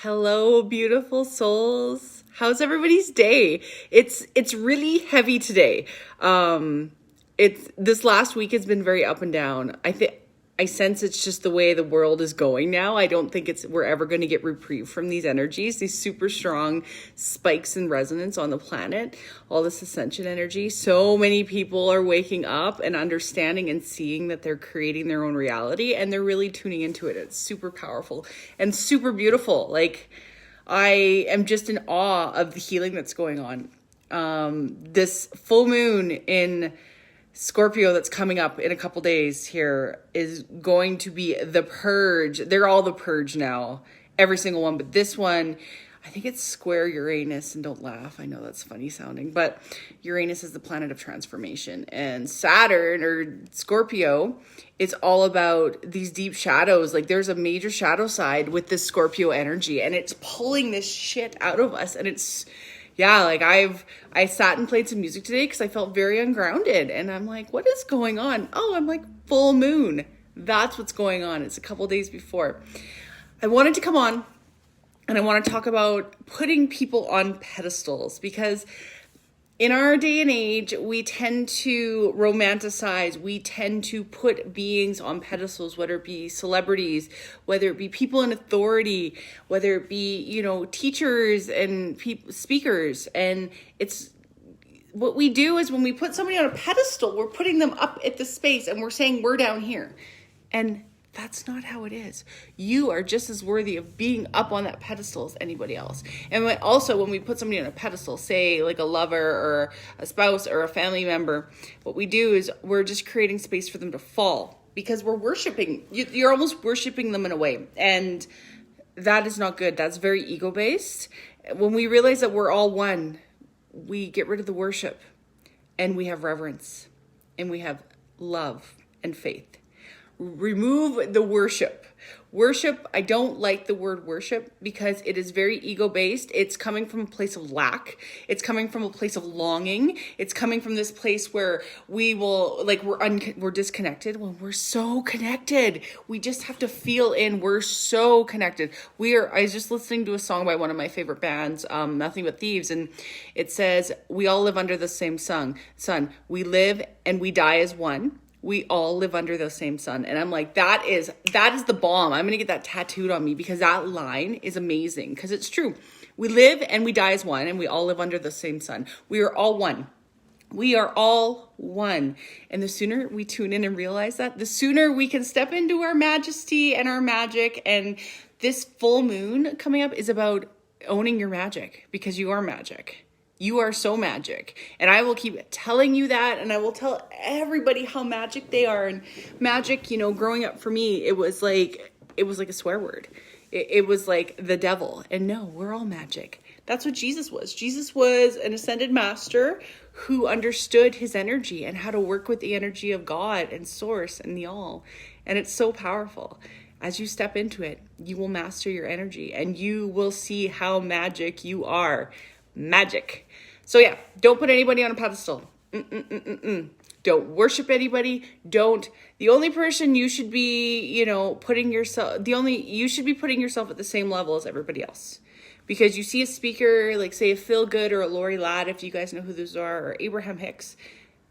Hello, beautiful souls. How's everybody's day? It's really heavy today. It's this last week has been very up and down. I sense it's just the way the world is going now. I don't think we're ever going to get reprieve from these energies, these super strong spikes in resonance on the planet, all this ascension energy. So many people are waking up and understanding and seeing that they're creating their own reality, and they're really tuning into it. It's super powerful and super beautiful. Like, I am just in awe of the healing that's going on. This full moon in Scorpio that's coming up in a couple days here is going to be the purge. They're all the purge now, every single one. But this one, I think it's square Uranus. And don't laugh, I know that's funny sounding, but Uranus is the planet of transformation. And Saturn, or Scorpio, it's all about these deep shadows. Like, there's a major shadow side with this Scorpio energy, and it's pulling this shit out of us. And it's, yeah, like I sat and played some music today because I felt very ungrounded, and I'm like, what is going on? Oh, I'm like, full moon. That's what's going on. It's a couple days before. I wanted to come on and I want to talk about putting people on pedestals, because in our day and age, we tend to romanticize, we tend to put beings on pedestals, whether it be celebrities, whether it be people in authority, whether it be, teachers and speakers. And it's what we do is when we put somebody on a pedestal, we're putting them up at the space and we're saying we're down here. And that's not how it is. You are just as worthy of being up on that pedestal as anybody else. And when we put somebody on a pedestal, say like a lover or a spouse or a family member, what we do is we're just creating space for them to fall, because we're worshiping. You're almost worshiping them in a way. And that is not good. That's very ego-based. When we realize that we're all one, we get rid of the worship, and we have reverence, and we have love and faith. Remove the worship. Worship, I don't like the word worship because it is very ego-based. It's coming from a place of lack. It's coming from a place of longing. It's coming from this place where we're disconnected when we're so connected. We just have to feel in. We're so connected. I was just listening to a song by one of my favorite bands, Nothing But Thieves, and it says, we all live under the same sun. We live and we die as one. We all live under the same sun. And I'm like, that is the bomb. I'm going to get that tattooed on me, because that line is amazing, because it's true. We live and we die as one, and we all live under the same sun. We are all one. We are all one. And the sooner we tune in and realize that, the sooner we can step into our majesty and our magic. And this full moon coming up is about owning your magic, because you are magic. You are so magic. And I will keep telling you that, and I will tell everybody how magic they are. And magic, growing up for me, it was like a swear word. It was like the devil. And no, we're all magic. That's what Jesus was. Jesus was an ascended master who understood his energy and how to work with the energy of God and source and the all. And it's so powerful. As you step into it, you will master your energy, and you will see how magic you are. Magic. So yeah, don't put anybody on a pedestal. Don't worship anybody. The only person you should be, you should be putting yourself at the same level as everybody else. Because you see a speaker, like say a Phil Good or a Lori Ladd, if you guys know who those are, or Abraham Hicks,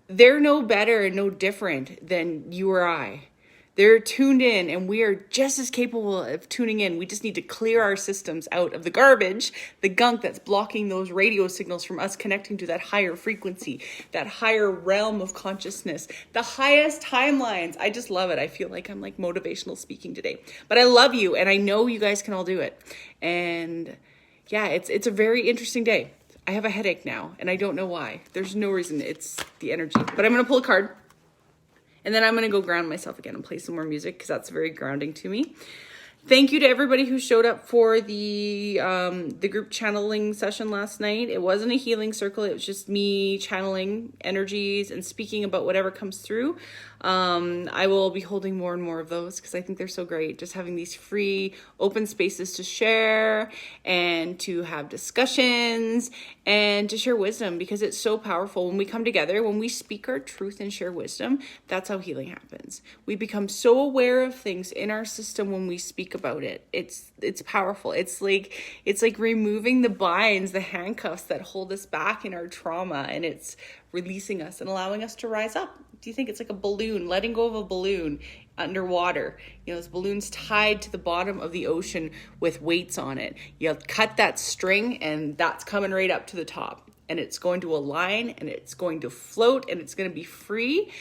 they're no better and no different than you or I. They're tuned in, and we are just as capable of tuning in. We just need to clear our systems out of the garbage, the gunk that's blocking those radio signals from us connecting to that higher frequency, that higher realm of consciousness, the highest timelines. I just love it. I feel like I'm like motivational speaking today. But I love you, and I know you guys can all do it. And yeah, it's a very interesting day. I have a headache now, and I don't know why. There's no reason. It's the energy. But I'm going to pull a card. And then I'm going to go ground myself again and play some more music, because that's very grounding to me. Thank you to everybody who showed up for the group channeling session last night. It wasn't a healing circle. It was just me channeling energies and speaking about whatever comes through. I will be holding more and more of those because I think they're so great. Just having these free, open spaces to share and to have discussions and to share wisdom, because it's so powerful when we come together, when we speak our truth and share wisdom. That's how healing happens. We become so aware of things in our system when we speak about it. It's powerful. It's like removing the binds, the handcuffs that hold us back in our trauma, and it's releasing us and allowing us to rise up. Do you think it's like a balloon, letting go of a balloon underwater? You know, this balloon's tied to the bottom of the ocean with weights on it. You cut that string and that's coming right up to the top, and it's going to align and it's going to float and it's going to be free.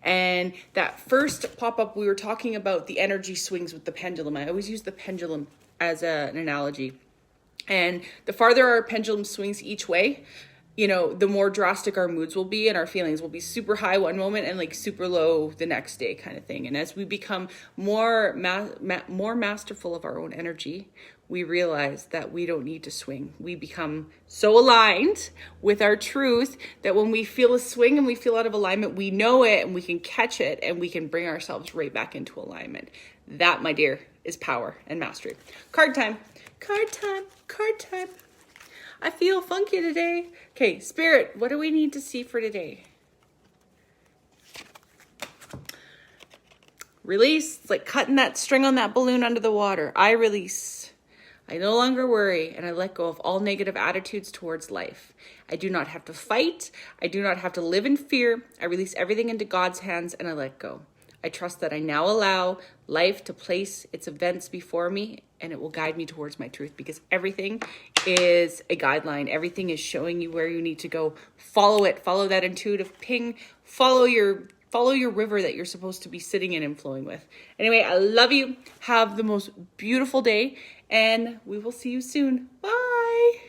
And that first pop-up, we were talking about the energy swings with the pendulum. I always use the pendulum as an analogy. And the farther our pendulum swings each way, you know, the more drastic our moods will be, and our feelings will be super high one moment and like super low the next day, kind of thing. And as we become more masterful of our own energy, we realize that we don't need to swing. We become so aligned with our truth that when we feel a swing and we feel out of alignment, we know it and we can catch it and we can bring ourselves right back into alignment. That, my dear, is power and mastery. Card time. Card time. Card time. I feel funky today. Okay, Spirit, what do we need to see for today? Release. It's like cutting that string on that balloon under the water. I release. I no longer worry, and I let go of all negative attitudes towards life. I do not have to fight. I do not have to live in fear. I release everything into God's hands, and I let go. I trust that I now allow life to place its events before me, and it will guide me towards my truth, because everything is a guideline. Everything is showing you where you need to go. Follow it. Follow that intuitive ping. Follow your river that you're supposed to be sitting in and flowing with. Anyway, I love you. Have the most beautiful day, and we will see you soon. Bye.